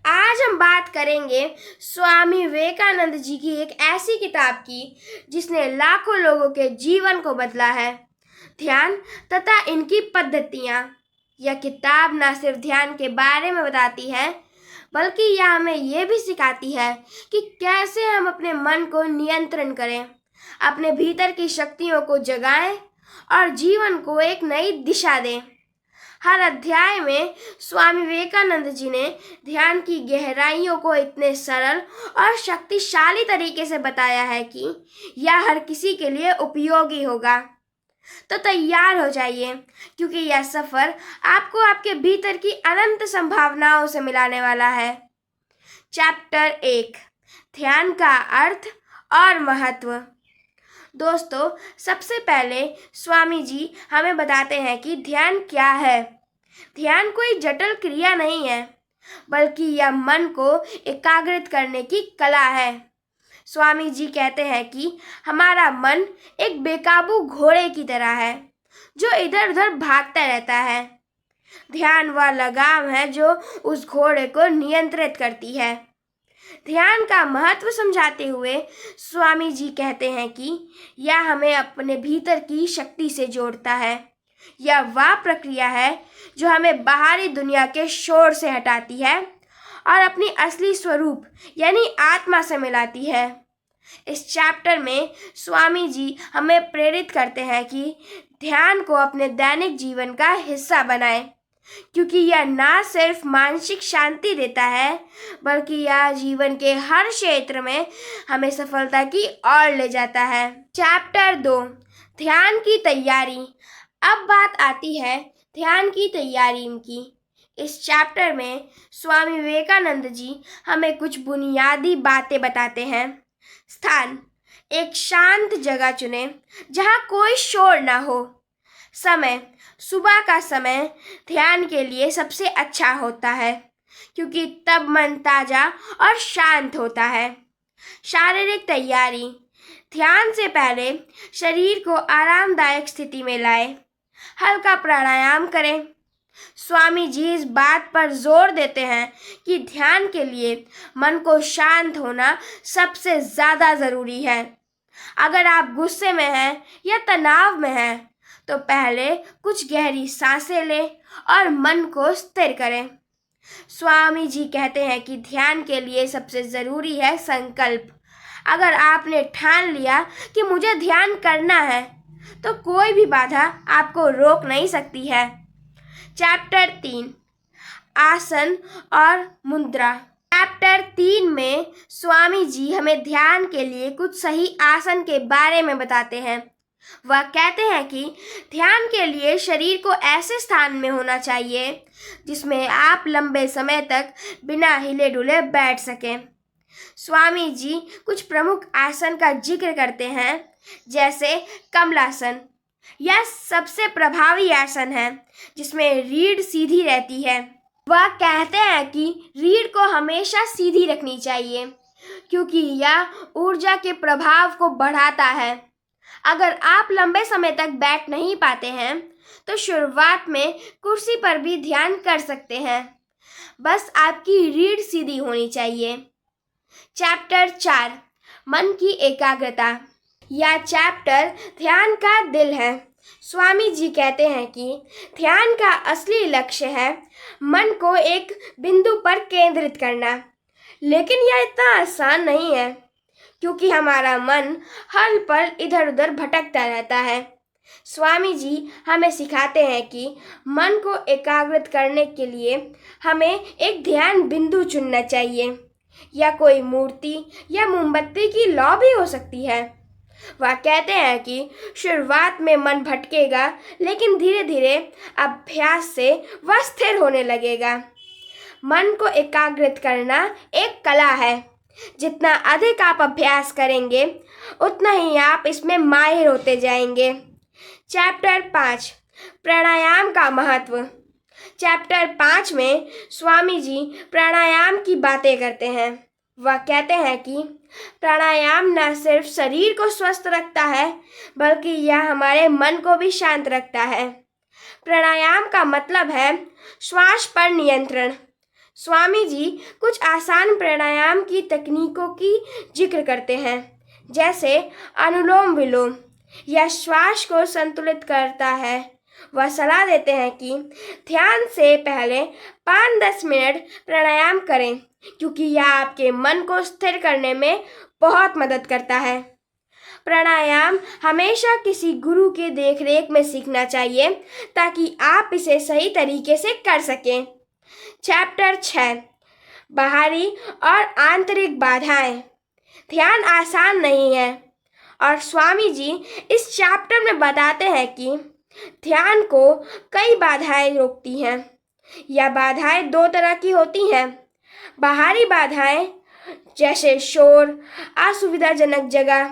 आज हम बात करेंगे स्वामी विवेकानंद जी की एक ऐसी किताब की जिसने लाखों लोगों के जीवन को बदला है, ध्यान तथा इनकी पद्धतियाँ। यह किताब न सिर्फ ध्यान के बारे में बताती है, बल्कि यह हमें यह भी सिखाती है कि कैसे हम अपने मन को नियंत्रण करें, अपने भीतर की शक्तियों को जगाएं और जीवन को एक नई दिशा दें। हर अध्याय में स्वामी विवेकानंद जी ने ध्यान की गहराइयों को इतने सरल और शक्तिशाली तरीके से बताया है कि यह हर किसी के लिए उपयोगी होगा। तो तैयार हो जाइए, क्योंकि यह सफ़र आपको आपके भीतर की अनंत संभावनाओं से मिलाने वाला है। चैप्टर 1, ध्यान का अर्थ और महत्व। दोस्तों, सबसे पहले स्वामी जी हमें बताते हैं कि ध्यान क्या है। ध्यान कोई जटिल क्रिया नहीं है, बल्कि यह मन को एकाग्रित करने की कला है। स्वामी जी कहते हैं कि हमारा मन एक बेकाबू घोड़े की तरह है जो इधर उधर भागता रहता है। ध्यान वह लगाम है जो उस घोड़े को नियंत्रित करती है। ध्यान का महत्व समझाते हुए स्वामी जी कहते हैं कि यह हमें अपने भीतर की शक्ति से जोड़ता है। यह वह प्रक्रिया है जो हमें बाहरी दुनिया के शोर से हटाती है और अपनी असली स्वरूप यानी आत्मा से मिलाती है। इस चैप्टर में स्वामी जी हमें प्रेरित करते हैं कि ध्यान को अपने दैनिक जीवन का हिस्सा बनाएं, क्योंकि यह ना सिर्फ मानसिक शांति देता है, बल्कि यह जीवन के हर क्षेत्र में हमें सफलता की ओर ले जाता है। चैप्टर 2, ध्यान की तैयारी। अब बात आती है ध्यान की तैयारी की। इस चैप्टर में स्वामी विवेकानंद जी हमें कुछ बुनियादी बातें बताते हैं। स्थान, एक शांत जगह चुनें जहाँ कोई शोर ना हो। समय, सुबह का समय ध्यान के लिए सबसे अच्छा होता है, क्योंकि तब मन ताज़ा और शांत होता है। शारीरिक तैयारी, ध्यान से पहले शरीर को आरामदायक स्थिति में लाएं। हल्का प्राणायाम करें। स्वामी जी इस बात पर जोर देते हैं कि ध्यान के लिए मन को शांत होना सबसे ज़्यादा ज़रूरी है। अगर आप गुस्से में हैं या तनाव में हैं, तो पहले कुछ गहरी सांसें लें और मन को स्थिर करें। स्वामी जी कहते हैं कि ध्यान के लिए सबसे ज़रूरी है संकल्प। अगर आपने ठान लिया कि मुझे ध्यान करना है, तो कोई भी बाधा आपको रोक नहीं सकती है। चैप्टर 3, आसन और मुद्रा। चैप्टर 3 में स्वामी जी हमें ध्यान के लिए कुछ सही आसन के बारे में बताते हैं। वह कहते हैं कि ध्यान के लिए शरीर को ऐसे स्थान में होना चाहिए जिसमें आप लंबे समय तक बिना हिले डुले बैठ सकें। स्वामी जी कुछ प्रमुख आसन का जिक्र करते हैं, जैसे कमलासन। यह सबसे प्रभावी आसन है जिसमें रीढ़ सीधी रहती है। वह कहते हैं कि रीढ़ को हमेशा सीधी रखनी चाहिए, क्योंकि यह ऊर्जा के प्रभाव को बढ़ाता है। अगर आप लंबे समय तक बैठ नहीं पाते हैं, तो शुरुआत में कुर्सी पर भी ध्यान कर सकते हैं। बस आपकी रीढ़ सीधी होनी चाहिए। चैप्टर 4, मन की एकाग्रता। यह चैप्टर ध्यान का दिल है। स्वामी जी कहते हैं कि ध्यान का असली लक्ष्य है मन को एक बिंदु पर केंद्रित करना, लेकिन यह इतना आसान नहीं है, क्योंकि हमारा मन हर पल इधर उधर भटकता रहता है। स्वामी जी हमें सिखाते हैं कि मन को एकाग्रित करने के लिए हमें एक ध्यान बिंदु चुनना चाहिए। या कोई मूर्ति या मोमबत्ती की लौ भी हो सकती है। वह कहते हैं कि शुरुआत में मन भटकेगा, लेकिन धीरे धीरे अभ्यास से वह स्थिर होने लगेगा। मन को एकाग्रित करना एक कला है। जितना अधिक आप अभ्यास करेंगे, उतना ही आप इसमें माहिर होते जाएंगे। चैप्टर 5, प्राणायाम का महत्व। चैप्टर 5 में स्वामी जी प्राणायाम की बातें करते हैं। वह कहते हैं कि प्राणायाम न सिर्फ शरीर को स्वस्थ रखता है, बल्कि यह हमारे मन को भी शांत रखता है। प्राणायाम का मतलब है श्वास पर नियंत्रण। स्वामी जी कुछ आसान प्राणायाम की तकनीकों की जिक्र करते हैं, जैसे अनुलोम विलोम या श्वास को संतुलित करता है। वह सलाह देते हैं कि ध्यान से पहले 5-10 मिनट प्राणायाम करें, क्योंकि यह आपके मन को स्थिर करने में बहुत मदद करता है। प्राणायाम हमेशा किसी गुरु के देखरेख में सीखना चाहिए, ताकि आप इसे सही तरीके से कर सकें। चैप्टर 6, बाहरी और आंतरिक बाधाएं। ध्यान आसान नहीं है, और स्वामी जी इस चैप्टर में बताते हैं कि ध्यान को कई बाधाएं रोकती हैं। यह बाधाएं 2 तरह की होती हैं। बाहरी बाधाएं जैसे शोर, असुविधाजनक जगह,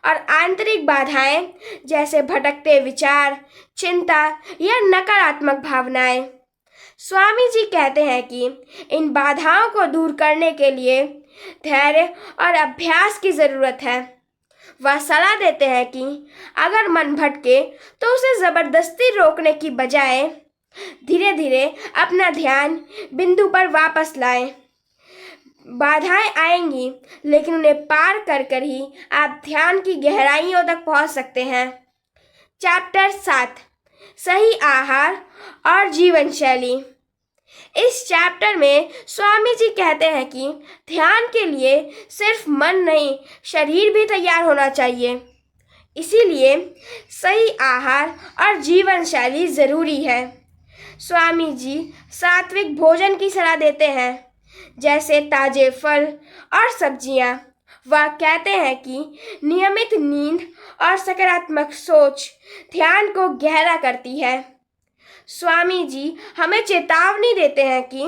और आंतरिक बाधाएं जैसे भटकते विचार, चिंता या नकारात्मक भावनाएं। स्वामी जी कहते हैं कि इन बाधाओं को दूर करने के लिए धैर्य और अभ्यास की ज़रूरत है। वह सलाह देते हैं कि अगर मन भटके तो उसे ज़बरदस्ती रोकने की बजाय धीरे धीरे अपना ध्यान बिंदु पर वापस लाएं। बाधाएं आएंगी, लेकिन उन्हें पार कर कर ही आप ध्यान की गहराइयों तक पहुंच सकते हैं। चैप्टर 7, सही आहार और जीवन शैली। इस चैप्टर में स्वामी जी कहते हैं कि ध्यान के लिए सिर्फ मन नहीं, शरीर भी तैयार होना चाहिए। इसीलिए सही आहार और जीवन शैली ज़रूरी है। स्वामी जी सात्विक भोजन की सलाह देते हैं, जैसे ताजे फल और सब्जियां। वह कहते हैं कि नियमित नींद और सकारात्मक सोच ध्यान को गहरा करती है। स्वामी जी हमें चेतावनी देते हैं कि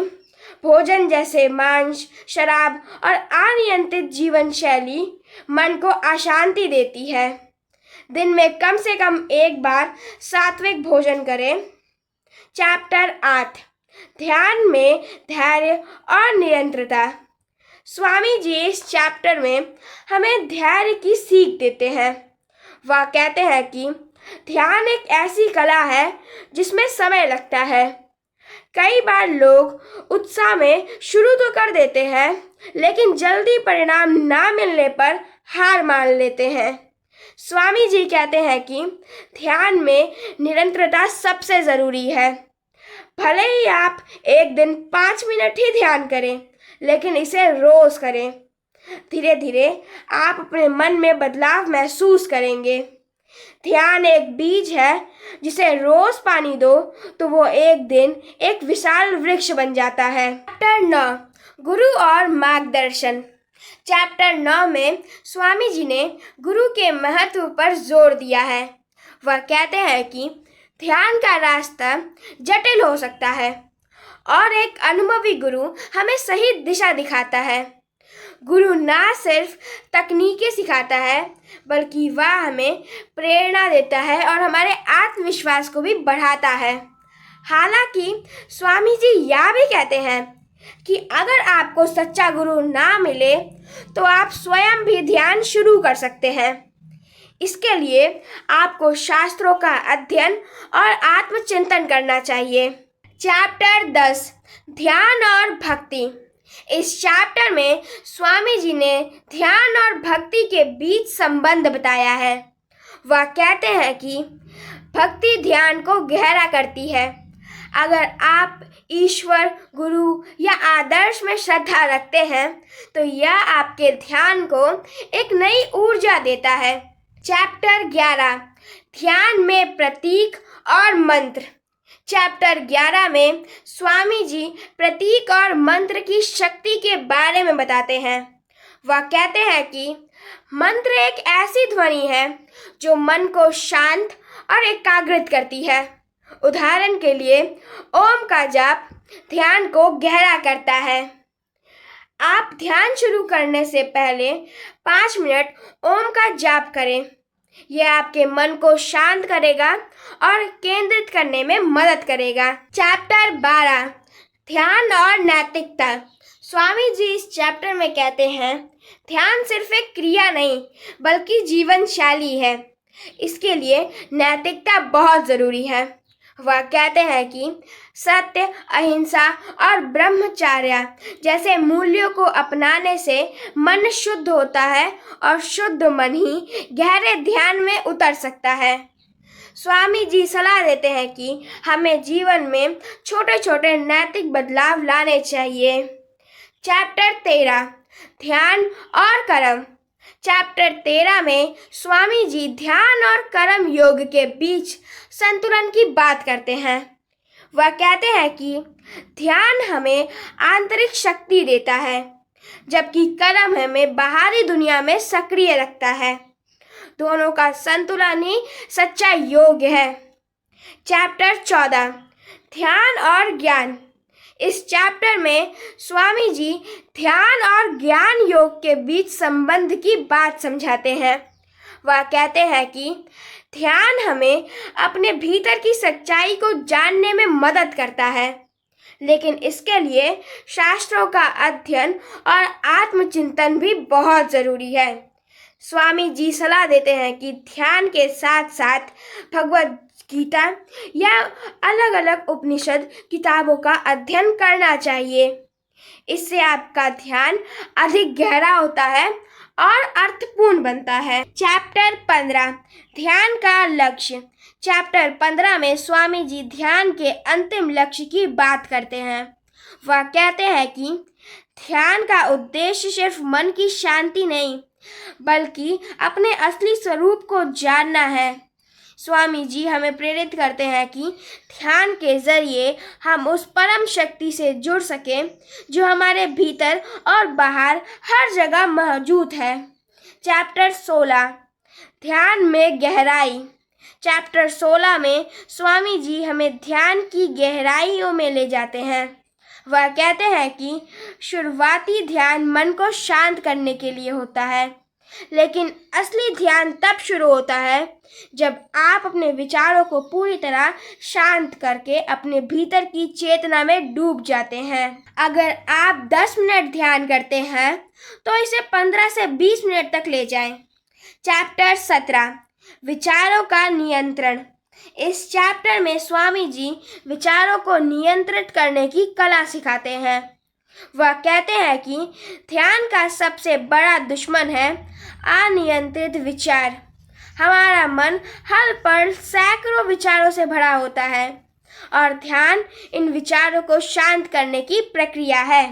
भोजन जैसे मांस, शराब और अनियंत्रित जीवन शैली मन को अशांति देती है। दिन में कम से कम एक बार सात्विक भोजन करें। चैप्टर 8, ध्यान में धैर्य और निरंतरता। स्वामी जी इस चैप्टर में हमें धैर्य की सीख देते हैं। वह कहते हैं कि ध्यान एक ऐसी कला है जिसमें समय लगता है। कई बार लोग उत्साह में शुरू तो कर देते हैं, लेकिन जल्दी परिणाम ना मिलने पर हार मान लेते हैं। स्वामी जी कहते हैं कि ध्यान में निरंतरता सबसे ज़रूरी है। भले ही आप एक दिन 5 मिनट ही ध्यान करें, लेकिन इसे रोज़ करें। धीरे धीरे आप अपने मन में बदलाव महसूस करेंगे। ध्यान एक बीज है, जिसे रोज पानी दो तो वो एक दिन एक विशाल वृक्ष बन जाता है। चैप्टर 9, गुरु और मार्गदर्शन। चैप्टर 9 में स्वामी जी ने गुरु के महत्व पर जोर दिया है। वह कहते हैं कि ध्यान का रास्ता जटिल हो सकता है, और एक अनुभवी गुरु हमें सही दिशा दिखाता है। गुरु ना सिर्फ तकनीकें सिखाता है, बल्कि वह हमें प्रेरणा देता है और हमारे आत्मविश्वास को भी बढ़ाता है। हालांकि स्वामी जी यह भी कहते हैं कि अगर आपको सच्चा गुरु ना मिले तो आप स्वयं भी ध्यान शुरू कर सकते हैं। इसके लिए आपको शास्त्रों का अध्ययन और आत्मचिंतन करना चाहिए। चैप्टर 10, ध्यान और भक्ति। इस चैप्टर में स्वामी जी ने ध्यान और भक्ति के बीच संबंध बताया है। वह कहते हैं कि भक्ति ध्यान को गहरा करती है। अगर आप ईश्वर, गुरु या आदर्श में श्रद्धा रखते हैं तो यह आपके ध्यान को एक नई ऊर्जा देता है। चैप्टर 11, ध्यान में प्रतीक और मंत्र। चैप्टर 11 में स्वामी जी प्रतीक और मंत्र की शक्ति के बारे में बताते हैं। वह कहते हैं कि मंत्र एक ऐसी ध्वनि है जो मन को शांत और एकाग्रित करती है। उदाहरण के लिए ओम का जाप ध्यान को गहरा करता है। आप ध्यान शुरू करने से पहले 5 मिनट ओम का जाप करें। यह आपके मन को शांत करेगा और केंद्रित करने में मदद करेगा। चैप्टर 12, ध्यान और नैतिकता। स्वामी जी इस चैप्टर में कहते हैं, ध्यान सिर्फ एक क्रिया नहीं बल्कि जीवन शैली है। इसके लिए नैतिकता बहुत ज़रूरी है। वह कहते हैं कि सत्य, अहिंसा और ब्रह्मचर्य जैसे मूल्यों को अपनाने से मन शुद्ध होता है और शुद्ध मन ही गहरे ध्यान में उतर सकता है। स्वामी जी सलाह देते हैं कि हमें जीवन में छोटे छोटे नैतिक बदलाव लाने चाहिए। चैप्टर 13 ध्यान और कर्म। चैप्टर 13 में स्वामी जी ध्यान और कर्म योग के बीच संतुलन की बात करते हैं। वह कहते हैं कि ध्यान हमें आंतरिक शक्ति देता है, जबकि कर्म हमें बाहरी दुनिया में सक्रिय रखता है। दोनों का संतुलन ही सच्चा योग है। चैप्टर 14 ध्यान और ज्ञान। इस चैप्टर में स्वामी जी ध्यान और ज्ञान योग के बीच संबंध की बात समझाते हैं। वह कहते हैं कि ध्यान हमें अपने भीतर की सच्चाई को जानने में मदद करता है, लेकिन इसके लिए शास्त्रों का अध्ययन और आत्मचिंतन भी बहुत ज़रूरी है। स्वामी जी सलाह देते हैं कि ध्यान के साथ साथ भगवद गीता या अलग अलग उपनिषद किताबों का अध्ययन करना चाहिए। इससे आपका ध्यान अधिक गहरा होता है और अर्थपूर्ण बनता है। चैप्टर 15 ध्यान का लक्ष्य। चैप्टर 15 में स्वामी जी ध्यान के अंतिम लक्ष्य की बात करते हैं। वह कहते हैं कि ध्यान का उद्देश्य सिर्फ मन की शांति नहीं, बल्कि अपने असली स्वरूप को जानना है। स्वामी जी हमें प्रेरित करते हैं कि ध्यान के जरिए हम उस परम शक्ति से जुड़ सकें जो हमारे भीतर और बाहर हर जगह मौजूद है। चैप्टर 16 ध्यान में गहराई। चैप्टर 16 में स्वामी जी हमें ध्यान की गहराइयों में ले जाते हैं। वह कहते हैं कि शुरुआती ध्यान मन को शांत करने के लिए होता है, लेकिन असली ध्यान तब शुरू होता है जब आप अपने विचारों को पूरी तरह शांत करके अपने भीतर की चेतना में डूब जाते हैं। अगर आप 10 मिनट ध्यान करते हैं तो इसे 15 से 20 मिनट तक ले जाएं। चैप्टर 17 विचारों का नियंत्रण। इस चैप्टर में स्वामी जी विचारों को नियंत्रित करने की कला सिखाते हैं। वह कहते हैं कि ध्यान का सबसे बड़ा दुश्मन है अनियंत्रित विचार। हमारा मन हर पल सैकड़ों विचारों से भरा होता है और ध्यान इन विचारों को शांत करने की प्रक्रिया है।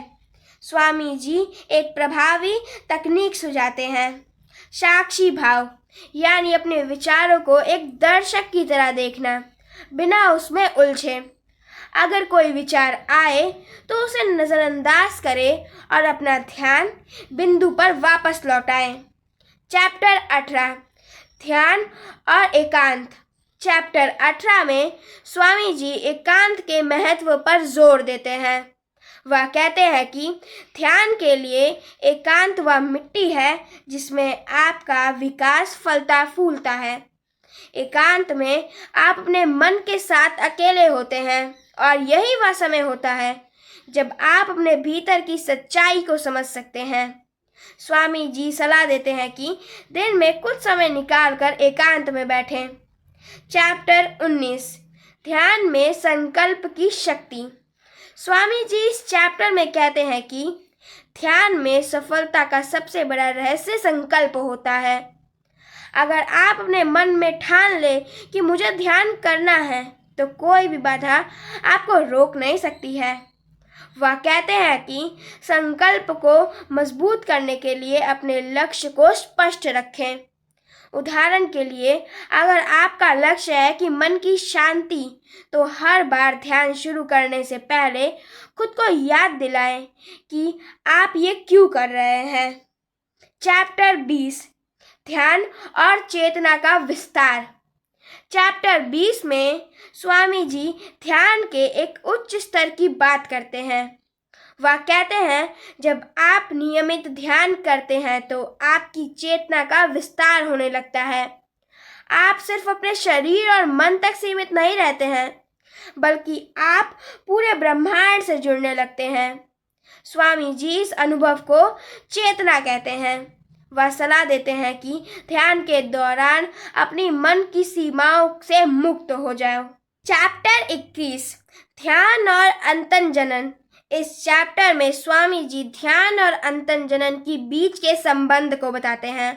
स्वामी जी एक प्रभावी तकनीक सुझाते हैं, साक्षी भाव, यानी अपने विचारों को एक दर्शक की तरह देखना, बिना उसमें उलझे। अगर कोई विचार आए तो उसे नज़रअंदाज करें और अपना ध्यान बिंदु पर वापस लौटाएं। चैप्टर 18 ध्यान और एकांत। चैप्टर 18 में स्वामी जी एकांत के महत्व पर जोर देते हैं। वह कहते हैं कि ध्यान के लिए एकांत वह मिट्टी है जिसमें आपका विकास फलता फूलता है। एकांत में आप अपने मन के साथ अकेले होते हैं और यही वह समय होता है जब आप अपने भीतर की सच्चाई को समझ सकते हैं। स्वामी जी सलाह देते हैं कि दिन में कुछ समय निकालकर एकांत में बैठें। चैप्टर 19 ध्यान में संकल्प की शक्ति। स्वामी जी इस चैप्टर में कहते हैं कि ध्यान में सफलता का सबसे बड़ा रहस्य संकल्प होता है। अगर आप अपने मन में ठान ले कि मुझे ध्यान करना है, तो कोई भी बाधा आपको रोक नहीं सकती है। वह कहते हैं कि संकल्प को मजबूत करने के लिए अपने लक्ष्य को स्पष्ट रखें। उदाहरण के लिए, अगर आपका लक्ष्य है कि मन की शांति, तो हर बार ध्यान शुरू करने से पहले खुद को याद दिलाएं कि आप ये क्यों कर रहे हैं। चैप्टर 20 ध्यान और चेतना का विस्तार। चैप्टर 20 में स्वामी जी ध्यान के एक उच्च स्तर की बात करते हैं। वह कहते हैं, जब आप नियमित ध्यान करते हैं तो आपकी चेतना का विस्तार होने लगता है। आप सिर्फ अपने शरीर और मन तक सीमित नहीं रहते हैं, बल्कि आप पूरे ब्रह्मांड से जुड़ने लगते हैं। स्वामी जी इस अनुभव को चेतना कहते हैं। वह सलाह देते हैं कि ध्यान के दौरान अपनी मन की सीमाओं से मुक्त हो जाओ। चैप्टर 21 ध्यान और अंतर्जनन। इस चैप्टर में स्वामी जी ध्यान और अंतर्जनन की बीच के संबंध को बताते हैं।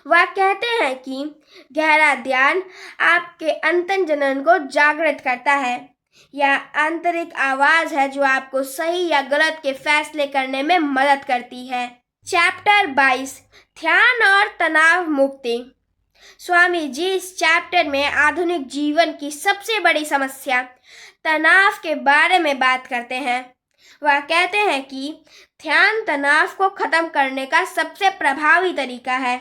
वह कहते हैं कि गहरा ध्यान आपके अंतर्जनन को जागृत करता है। यह आंतरिक आवाज है जो आपको सही या गलत के फैसले करने में मदद करती है। चैप्टर 22 ध्यान और तनाव मुक्ति। स्वामी जी इस चैप्टर में आधुनिक जीवन की सबसे बड़ी समस्या तनाव के बारे में बात करते हैं। वह कहते हैं कि ध्यान तनाव को खत्म करने का सबसे प्रभावी तरीका है।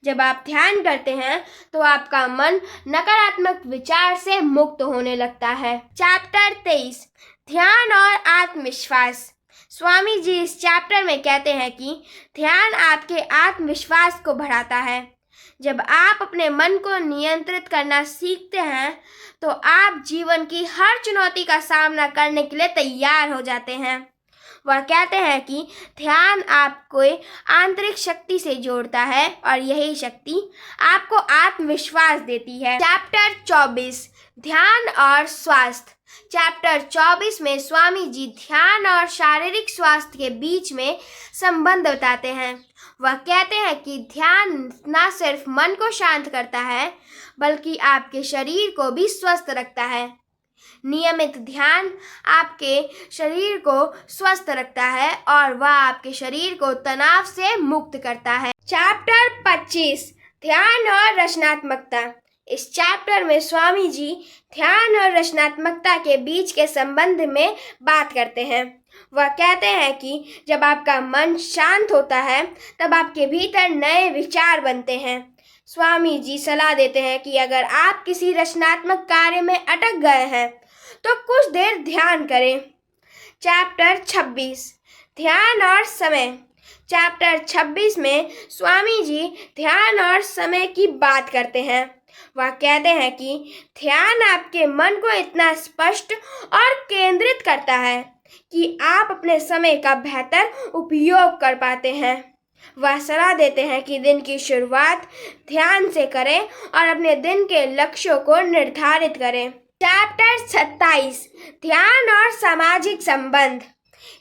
जब आप ध्यान करते हैं तो आपका मन नकारात्मक विचार से मुक्त होने लगता है। चैप्टर 23 ध्यान और आत्मविश्वास। स्वामी जी इस चैप्टर में कहते हैं कि ध्यान आपके आत्मविश्वास को बढ़ाता है। जब आप अपने मन को नियंत्रित करना सीखते हैं तो आप जीवन की हर चुनौती का सामना करने के लिए तैयार हो जाते हैं। वह कहते हैं कि ध्यान आपको आंतरिक शक्ति से जोड़ता है और यही शक्ति आपको आत्मविश्वास देती है। चैप्टर 24 ध्यान और स्वास्थ्य। चैप्टर 24 में स्वामी जी ध्यान और शारीरिक स्वास्थ्य के बीच में संबंध बताते हैं। वह कहते हैं कि ध्यान न सिर्फ मन को शांत करता है बल्कि आपके शरीर को भी स्वस्थ रखता है। नियमित ध्यान आपके शरीर को स्वस्थ रखता है और वह आपके शरीर को तनाव से मुक्त करता है। चैप्टर 25 ध्यान और रचनात्मकता। इस चैप्टर में स्वामी जी ध्यान और रचनात्मकता के बीच के संबंध में बात करते हैं। वह कहते हैं कि जब आपका मन शांत होता है तब आपके भीतर नए विचार बनते हैं। स्वामी जी सलाह देते हैं कि अगर आप किसी रचनात्मक कार्य में अटक गए हैं तो कुछ देर ध्यान करें। चैप्टर 26 ध्यान और समय। चैप्टर 26 में स्वामी जी ध्यान और समय की बात करते हैं। वह कहते हैं कि ध्यान आपके मन को इतना स्पष्ट और केंद्रित करता है कि आप अपने समय का बेहतर उपयोग कर पाते हैं। वह सलाह देते हैं कि दिन की शुरुआत ध्यान से करें और अपने दिन के लक्ष्यों को निर्धारित करें। चैप्टर 27 ध्यान और सामाजिक संबंध।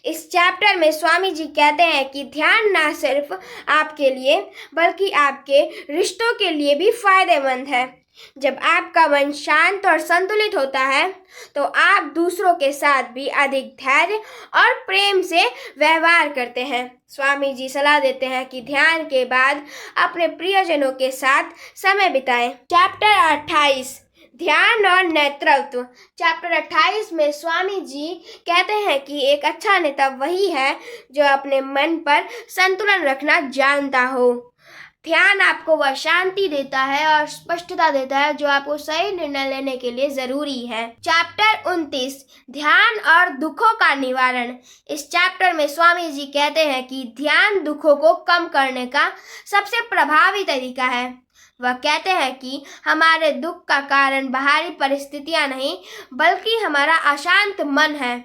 इस चैप्टर में स्वामी जी कहते हैं कि ध्यान न सिर्फ आपके लिए बल्कि आपके रिश्तों के लिए भी फायदेमंद है। जब आपका मन शांत और संतुलित होता है तो आप दूसरों के साथ भी अधिक धैर्य और प्रेम से व्यवहार करते हैं। स्वामी जी सलाह देते हैं कि ध्यान के बाद अपने प्रियजनों के साथ समय बिताएं। चैप्टर 28 ध्यान और नेतृत्व। चैप्टर 28 में स्वामी जी कहते हैं कि एक अच्छा नेता वही है जो अपने मन पर संतुलन रखना जानता हो। ध्यान आपको वह शांति देता है और स्पष्टता देता है जो आपको सही निर्णय लेने के लिए जरूरी है। चैप्टर 29 ध्यान और दुखों का निवारण। इस चैप्टर में स्वामी जी कहते हैं कि ध्यान दुखों को कम करने का सबसे प्रभावी तरीका है। वह कहते हैं कि हमारे दुख का कारण बाहरी परिस्थितियां नहीं बल्कि हमारा अशांत मन है।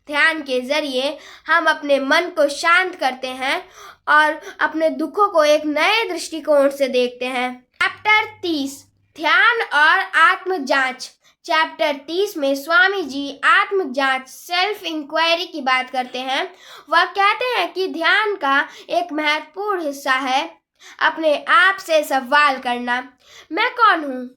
ध्यान के जरिए हम अपने मन को शांत करते हैं और अपने दुखों को एक नए दृष्टिकोण से देखते हैं। चैप्टर 30 ध्यान और आत्म जांच। चैप्टर 30 में स्वामी जी आत्म जांच सेल्फ इंक्वायरी की बात करते हैं। वह कहते हैं कि ध्यान का एक महत्वपूर्ण हिस्सा है अपने आप से सवाल करना, मैं कौन हूँ?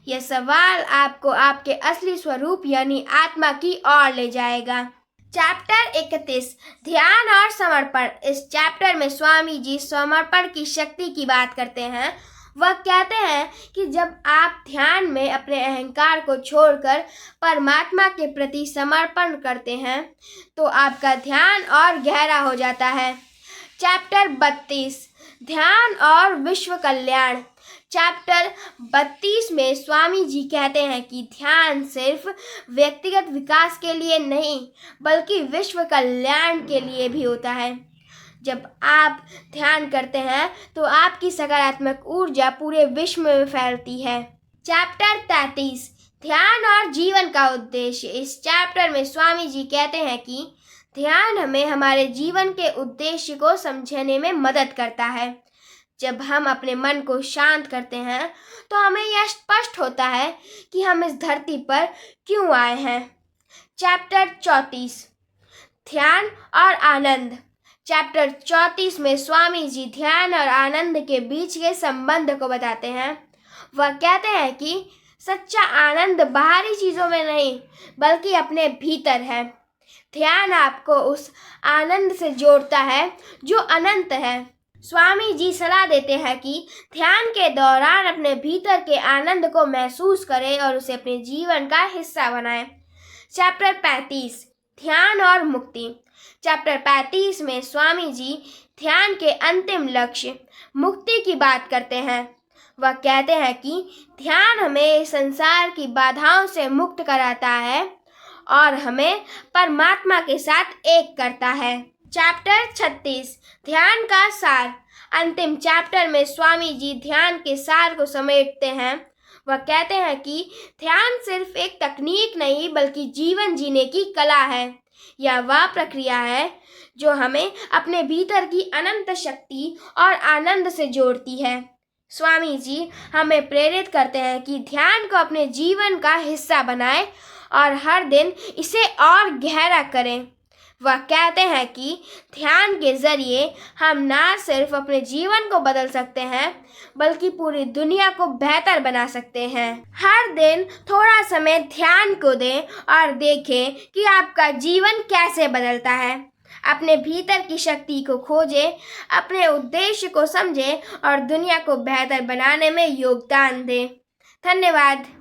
यह सवाल आपको आपके असली स्वरूप यानी आत्मा की ओर ले जाएगा। चैप्टर 31 ध्यान और समर्पण। इस चैप्टर में स्वामी जी समर्पण की शक्ति की बात करते हैं। वह कहते हैं कि जब आप ध्यान में अपने अहंकार को छोड़कर परमात्मा के प्रति समर्पण करते हैं तो आपका ध्यान और गहरा हो जाता है। चैप्टर 32 ध्यान और विश्व कल्याण। चैप्टर 32 में स्वामी जी कहते हैं कि ध्यान सिर्फ व्यक्तिगत विकास के लिए नहीं बल्कि विश्व कल्याण के लिए भी होता है। जब आप ध्यान करते हैं तो आपकी सकारात्मक ऊर्जा पूरे विश्व में फैलती है। चैप्टर 33 ध्यान और जीवन का उद्देश्य। इस चैप्टर में स्वामी जी कहते हैं कि ध्यान हमें हमारे जीवन के उद्देश्य को समझने में मदद करता है। जब हम अपने मन को शांत करते हैं तो हमें यह स्पष्ट होता है कि हम इस धरती पर क्यों आए हैं। चैप्टर 34 ध्यान और आनंद। चैप्टर 34 में स्वामी जी ध्यान और आनंद के बीच के संबंध को बताते हैं। वह कहते हैं कि सच्चा आनंद बाहरी चीज़ों में नहीं बल्कि अपने भीतर है। ध्यान आपको उस आनंद से जोड़ता है जो अनंत है। स्वामी जी सलाह देते हैं कि ध्यान के दौरान अपने भीतर के आनंद को महसूस करें और उसे अपने जीवन का हिस्सा बनाएं। चैप्टर 35 ध्यान और मुक्ति। चैप्टर 35 में स्वामी जी ध्यान के अंतिम लक्ष्य मुक्ति की बात करते हैं। वह कहते हैं कि ध्यान हमें संसार की बाधाओं से मुक्त कराता है और हमें परमात्मा के साथ एक करता है। चैप्टर 36 ध्यान का सार। अंतिम चैप्टर में स्वामी जी ध्यान के सार को समेटते हैं। वह कहते हैं कि ध्यान सिर्फ एक तकनीक नहीं बल्कि जीवन जीने की कला है। यह वह प्रक्रिया है जो हमें अपने भीतर की अनंत शक्ति और आनंद से जोड़ती है। स्वामी जी हमें प्रेरित करते हैं कि ध्यान को अपने जीवन का हिस्सा बनाएं और हर दिन इसे और गहरा करें। वह कहते हैं कि ध्यान के जरिए हम ना सिर्फ अपने जीवन को बदल सकते हैं बल्कि पूरी दुनिया को बेहतर बना सकते हैं। हर दिन थोड़ा समय ध्यान को दें और देखें कि आपका जीवन कैसे बदलता है। अपने भीतर की शक्ति को खोजें, अपने उद्देश्य को समझें और दुनिया को बेहतर बनाने में योगदान दें। धन्यवाद।